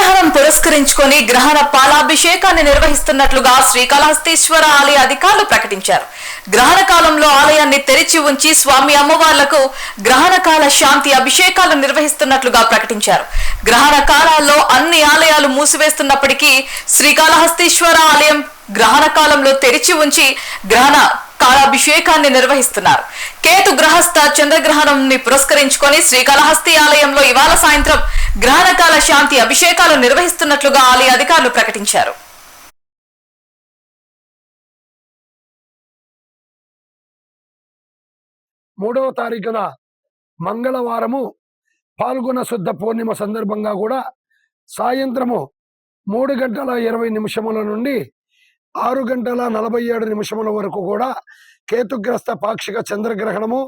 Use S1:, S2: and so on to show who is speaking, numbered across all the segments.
S1: చంద్రగ్రహణం పురస్కరించుకొని గ్రహణ పాలాభిషేకాన్ని నిర్వహిస్తున్నట్లుగా శ్రీకాళహస్తీశ్వర ఆలయ అధికారులు ప్రకటించారు. గ్రహణ కాలంలో ఆలయాన్ని తెరిచి ఉంచి స్వామి అమ్మవార్లకు గ్రహణ కాల శాంతి అభిషేకాలు నిర్వహిస్తున్నట్లుగా ప్రకటించారు. గ్రహణ కాలాల్లో అన్ని ఆలయాలు మూసివేస్తున్నప్పటికీ శ్రీకాళహస్తీశ్వర ఆలయం గ్రహణ కాలంలో తెరిచి ఉంచి గ్రహణ కాలాభిషేకాన్ని నిర్వహిస్తున్నారు. కేతు గ్రహస్థ చంద్రగ్రహణంని పురస్కరించుకొని శ్రీకాళహస్తి ఆలయంలో ఇవాళ సాయంత్రం గ్రహణకాల శాంతి అభిషేకాలు నిర్వహిస్తున్నట్లుగా ఆలయ అధికారులు ప్రకటించారు.
S2: మూడవ తారీఖున మంగళవారము పాల్గొన శుద్ధ పూర్ణిమ సందర్భంగా కూడా సాయంత్రము 3:20 నుండి 6:47 వరకు కూడా కేతుగ్రస్త పాక్షిక చంద్రగ్రహణము.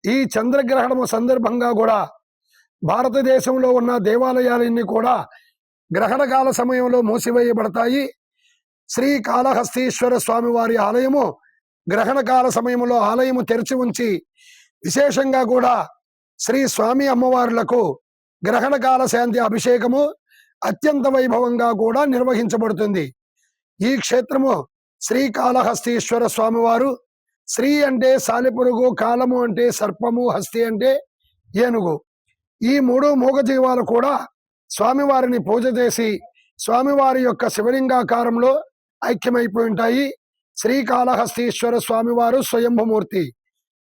S2: ఈ చంద్రగ్రహణము సందర్భంగా కూడా భారతదేశంలో ఉన్న దేవాలయాలన్నీ కూడా గ్రహణకాల సమయంలో మూసివేయబడతాయి. శ్రీకాళహస్తీశ్వర స్వామివారి ఆలయము గ్రహణకాల సమయంలో ఆలయము తెరిచి ఉంచి విశేషంగా కూడా శ్రీ స్వామి అమ్మవార్లకు గ్రహణకాల శాంతి అభిషేకము అత్యంత వైభవంగా కూడా నిర్వహించబడుతుంది. ఈ క్షేత్రము శ్రీకాళహస్తీశ్వర స్వామివారు. శ్రీ అంటే సాలెపురుగు, కాలము అంటే సర్పము, హస్తి అంటే ఏనుగు. ఈ 3 మూగజీవాలు కూడా స్వామివారిని పూజ చేసి స్వామివారి యొక్క శివలింగాకారంలో ఐక్యమైపోయి ఉంటాయి. శ్రీకాళహస్తీశ్వర స్వామివారు స్వయంభూమూర్తి.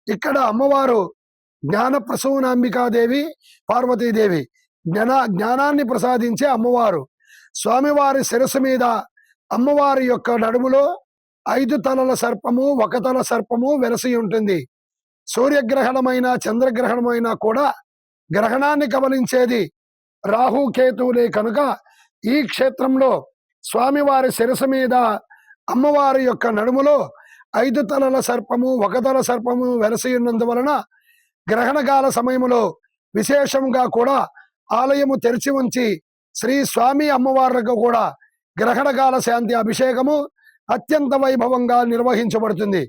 S2: ఇక్కడ అమ్మవారు జ్ఞాన ప్రసూనాంబికాదేవి, పార్వతీదేవి. జ్ఞానాన్ని ప్రసాదించే అమ్మవారు. స్వామివారి శిరస్సు మీద అమ్మవారి యొక్క నడుములో 5 తలల సర్పము, 1 తల సర్పము వెలసి ఉంటుంది. సూర్యగ్రహణమైన చంద్రగ్రహణమైనా కూడా గ్రహణాన్ని కబలించేది రాహుకేతువులే కనుక ఈ క్షేత్రంలో స్వామివారి శిరస్సు మీద అమ్మవారి యొక్క నడుములో 5 తలల సర్పము, 1 తల సర్పము వెలసి ఉన్నందువలన గ్రహణకాల సమయంలో విశేషంగా కూడా ఆలయము తెరిచి ఉంచి శ్రీ స్వామి అమ్మవార్లకు కూడా గ్రహణకాల శాంతి అభిషేకము అత్యంత వైభవంగా నిర్వహించబడుతుంది.